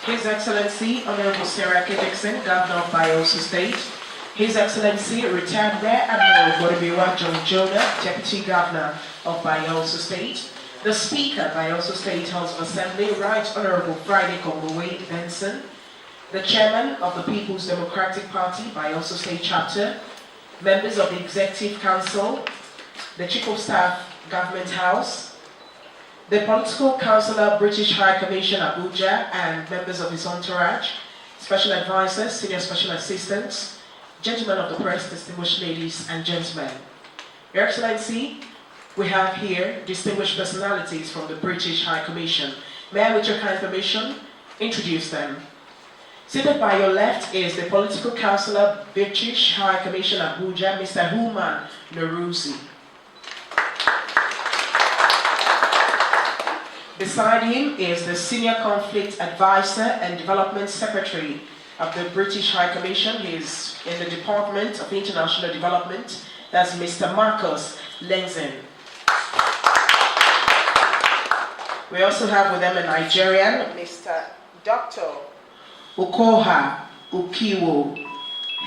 His Excellency Honorable Seriake Dickson, Governor of Bayelsa State. His Excellency Retired Rear Admiral Godebira John Jonah, Deputy Governor of Bayelsa State. The Speaker, Bayelsa State House of Assembly, Right Honorable Friday Wade Benson. The Chairman of the People's Democratic Party, Bayelsa State Chapter. Members of the Executive Council. The Chief of Staff, Government House. The Political Counselor, British High Commission, Abuja, and members of his entourage. Special advisors, senior special assistants. Gentlemen of the press, distinguished ladies and gentlemen. Your Excellency, we have here distinguished personalities from the British High Commission. May I, with your kind permission, introduce them? Seated by your left is the Political Counselor, British High Commission, Abuja, Mr. Human Naruzi. Beside him is the Senior Conflict Advisor and Development Secretary of the British High Commission. He is in the Department of International Development. That's Mr. Marcus Lenzen. We also have with them a Nigerian, Mr. Dr. Okoha Ukiwo.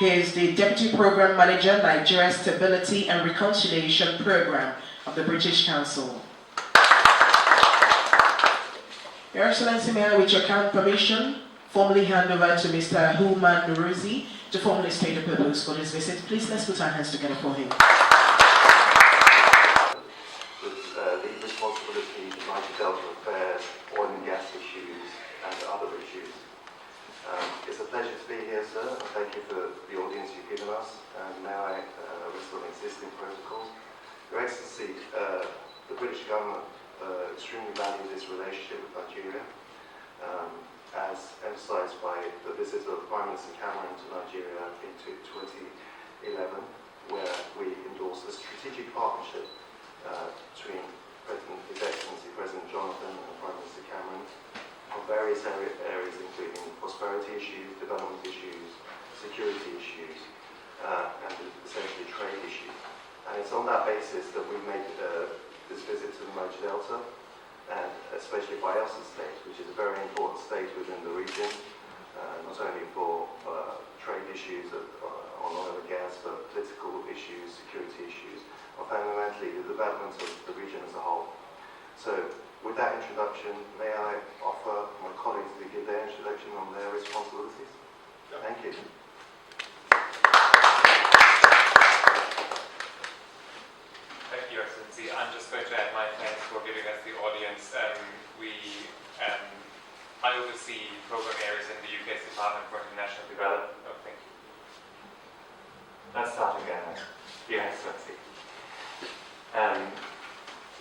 He is the Deputy Program Manager, Nigeria Stability and Reconciliation Program of the British Council. Your Excellency, may I, with your kind permission, formally hand over to Mr. Human Naruzi to formally state the purpose for this visit. Please, let's put our hands together for him. With lead responsibility, United Delta Affairs, oil and gas issues, and other issues. It's a pleasure to be here, sir. Thank you for the audience you've given us. And may I whistle on existing protocols. Your Excellency, the British government extremely value this relationship with Nigeria, as emphasized by the visit of Prime Minister Cameron to Nigeria in 2011, where we endorsed a strategic partnership between His Excellency President Jonathan and Prime Minister Cameron on various areas including prosperity issues, development issues, security issues, and essentially trade issues. And it's on that basis that we've made this visit to the Niger Delta, and especially Bayelsa State, which is a very important state within the region, not only for trade issues on oil and gas, but political issues, security issues, or fundamentally the development of the region as a whole. So, with that introduction, may I offer my colleagues to give their introduction on their responsibilities? Thank you. Thank you, Excellency. I'm just going to add my thanks for giving us the audience. I oversee program areas in the UK's Department for International Development. Oh, thank you. Let's start again. Your Excellency.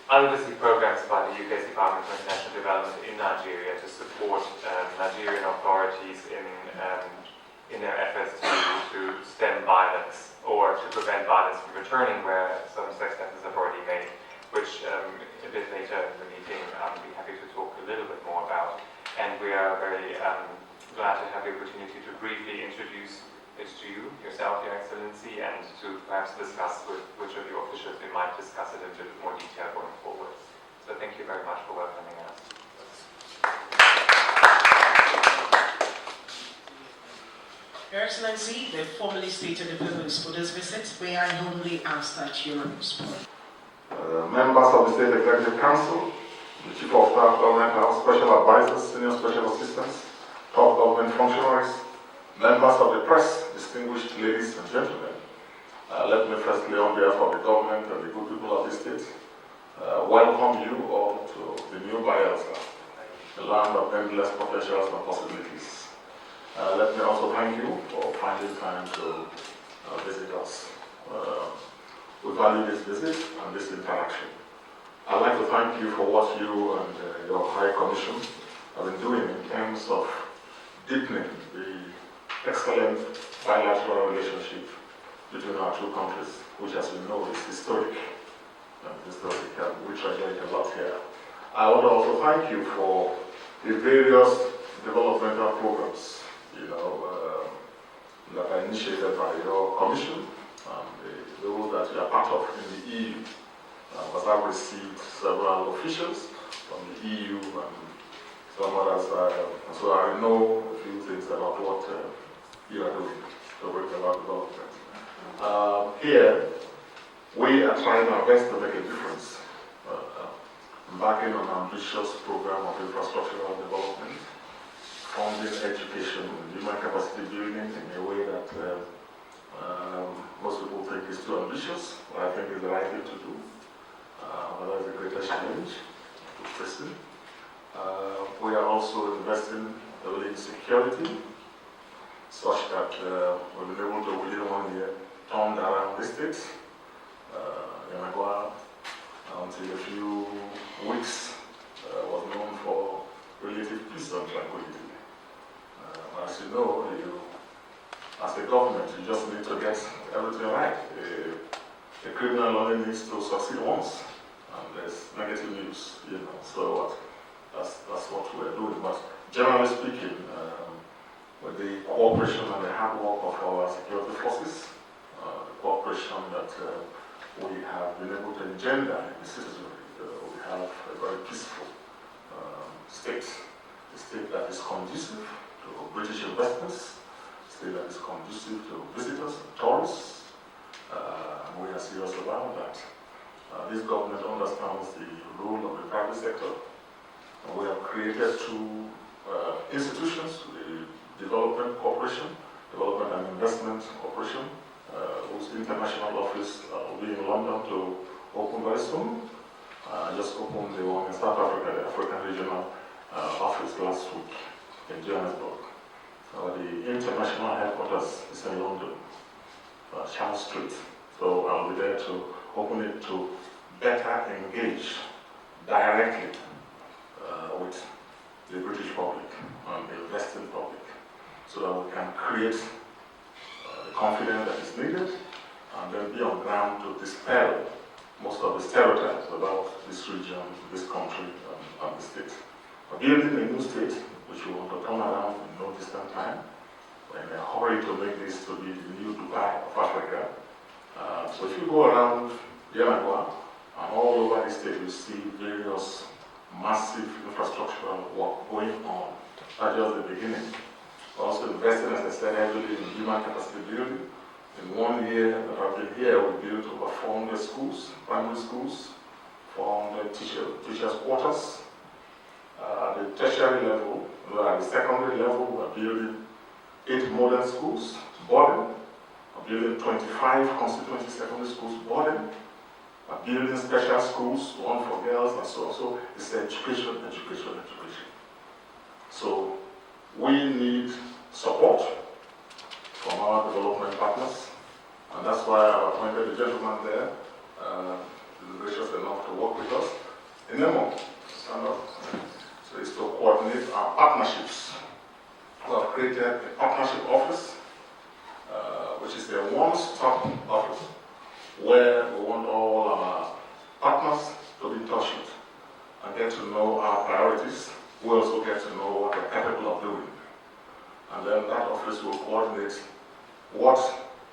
I oversee programs by the UK's Department for International Development in Nigeria to support Nigerian authorities in their efforts to stem violence or to prevent violence from returning, where some successes have already made, which a bit later in the meeting I'll be happy to talk a little bit more about. And we are very glad to have the opportunity to briefly introduce it to you, yourself, Your Excellency, and to perhaps discuss with which of your officials we might discuss it in a bit more detail going forward. So thank you very much for welcoming us. Your Excellency, they formally stated the purpose for this visit. May I humbly ask that you respond. Members of the State Executive Council, the Chief of Staff, Government House, Special Advisors, Senior Special Assistants, top government functionaries, members of the press, distinguished ladies and gentlemen. Let me firstly, on behalf of the government and the good people of the state, welcome you all to the new Bayelsa, the land of endless potentials and possibilities. Let me also thank you for finding time to visit us. We value this visit and this interaction. I'd like to thank you for what you and your High Commission have been doing in terms of deepening the excellent bilateral relationship between our two countries, which, as we know, is historic. We treasure it a lot here. I want to also thank you for the various developmental programs, that are initiated by your commission and those that you are part of in the EU. Because I've received several officials from the EU and some others. So I know a few things about what you are doing to bring about development. Here, we are trying our best to make a difference, embarking on an ambitious program of infrastructural development, funding education, human capacity building in a way that most people think is too ambitious, but I think is the right thing to do. But that is a greater challenge to pursue. We are also investing heavily in security, such that we've been able to, within 1 year, turn around the state. Yanagwa, until a few weeks, was known for relative peace and tranquility. As you know, as a government, you just need to get everything right. A criminal only needs to succeed once, and there's negative news, So that's what we're doing. But generally speaking, with the cooperation and the hard work of our security forces, the cooperation that we have been able to engender in the citizenry, we have a very peaceful state, a state that is conducive to British investments, a state that is conducive to visitors and tourists. We are serious about that. This government understands the role of the private sector. We have created two institutions, the Development Corporation, Development and Investment Corporation, whose international office will be in London to open very soon. I just opened the one in South Africa, the African Regional Office last week in Johannesburg. The international headquarters is in London, Charles Street. So I'll be there to open it to better engage directly with the British public and the investing public, so that we can create the confidence that is needed and then be on ground to dispel most of the stereotypes about this region, this country, and the state. Building a new state, which we want to turn around in no distant time, we're in a hurry to make this to be the new Dubai of Africa. So if you go around Yanagwa and all over the state, you see various massive infrastructural work going on. That's just the beginning. We're also investing, as I said, heavily in human capacity building. In 1 year that I've been here, we built over 400 schools, primary schools, 400 teachers' quarters. At the tertiary level, at the secondary level, we're building 8 modern schools, boarding. We're building 25 constituency secondary schools, boarding. We're building special schools, one for girls and so on. So it's education. So we need support from our development partners, and that's why I appointed the gentleman there, who is gracious enough to work with us. Inemo, stand up. So it's to coordinate our partnerships. We have created a partnership office, which is a one-stop office, where we want all our partners to be in touch with and get to know our priorities. We also get to know what they're capable of doing. And then that office will coordinate what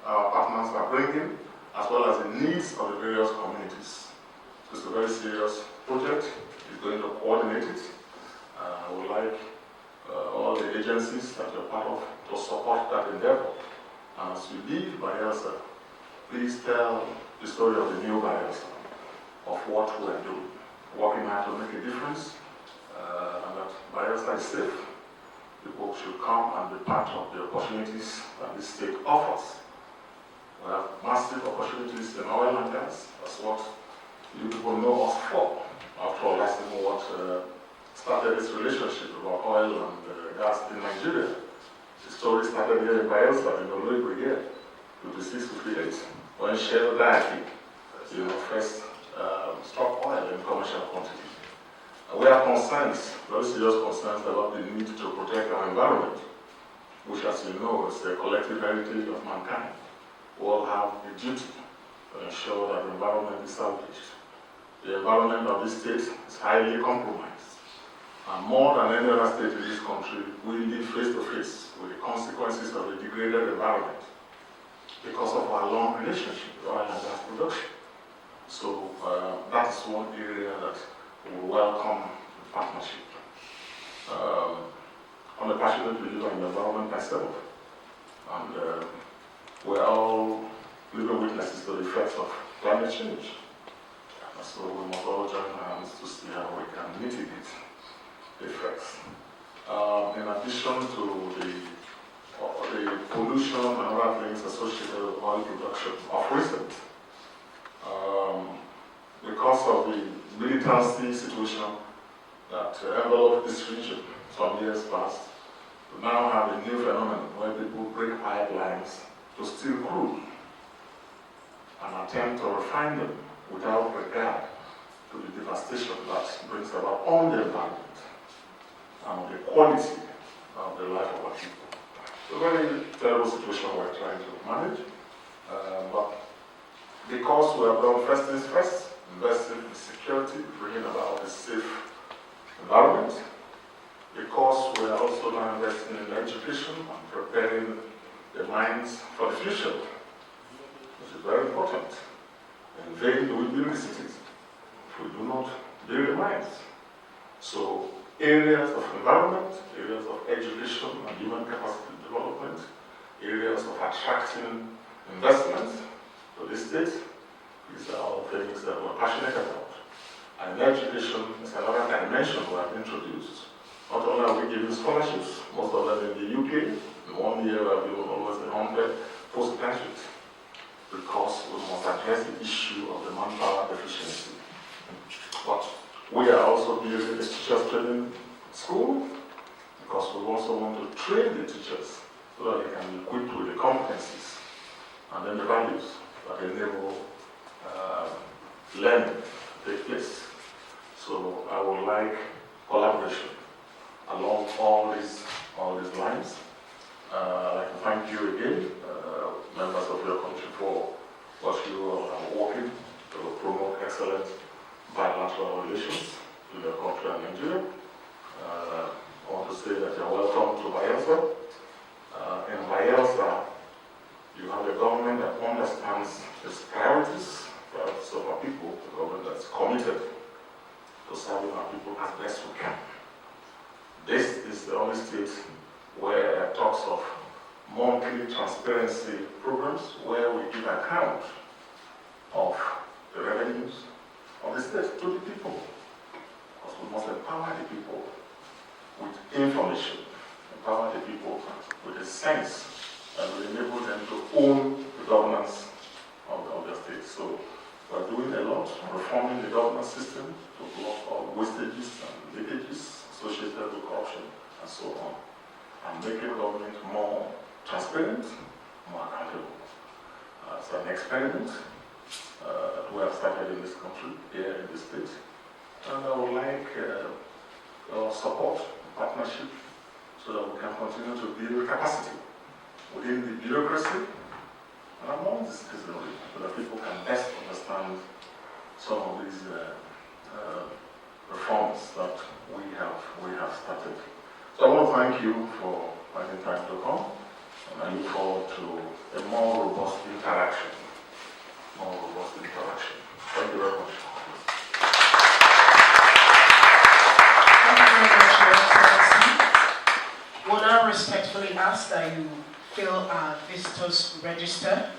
our partners are bringing, as well as the needs of the various communities. So it's a very serious project. It's going to coordinate it. I would like all the agencies that you're part of to support that endeavor. And as you leave Bayelsa, please tell the story of the new Bayelsa, of what we're doing, working hard to make a difference, and that Bayelsa is safe. People should come and be part of the opportunities that this state offers. We have massive opportunities in oil and gas. That's what you people know us for. After all, that's even what started this relationship about oil and gas in Nigeria. The story started here in Bayelsa, in the Oloibri here, 56, 58, when Shell Diakey, first struck oil in commercial quantity. We have concerns, very serious concerns about the need to protect our environment, which, as you know, is the collective heritage of mankind. We all have a duty to ensure that the environment is salvaged. The environment of this state is highly compromised. And more than any other state in this country, we live face to face with the consequences of a degraded environment because of our long relationship with oil and gas production. So that is one area that we welcome the partnership. passionate believer in the environment myself. And we're all living witnesses to the effects of climate change. And so we must all join hands to see how we can mitigate the effects. In addition to the pollution and other things associated with oil production of recent, because of the militancy situation that enveloped this region some years past, we now have a new phenomenon where people break pipelines to steal crude and attempt to refine them without regard to the devastation that brings about on the environment and the quality of the life of our people. It's a very terrible situation we're trying to manage, but because we have done first things first, investing in security, bringing about a safe environment, because we are also now investing in education and preparing the minds for the future, which is very important. In vain do we build the cities if we do not build the minds. So areas of environment, areas of education and human capacity development, areas of attracting investments to the state, these are all things that we're passionate about. And education is another dimension we have introduced. Not only are we giving scholarships, most of them in the UK, in 1 year we have given almost 100 postgraduates, because we must address the issue of the manpower deficiency. But we are also building a teachers training school, because we also want to train the teachers so that they can be equipped with the competencies and then the values that enable learning to take place. So I would like collaboration along all these lines. I'd like to thank you again, members of your country, for what you are working to promote excellent bilateral relations with your country and Nigeria. I want to say that you're welcome to Bayelsa. In Bayelsa, you have a government that understands its priorities of our people, a government that's committed to serving our people as best we can. This is the only state where it talks of monthly transparency programs where we give account of the revenues of the state to the people. Because we must empower the people with information, empower the people with a sense, and we enable them to own the governance of the state. So we're doing a lot, reforming the governance system to block all wastages and leakages associated with corruption and so on, and making government more transparent, more accountable. It's an experiment that we have started in this country, here in the state, and I would like your support, partnership, so that we can continue to build capacity within the bureaucracy and among the citizenry, so that people can best understand some of these reforms that we have started. So I want to thank you for finding time to come, and I look forward to a more robust interaction. Thank you very much. Thank you very much, Your Excellency. We'll now respectfully ask that you fill our visitors register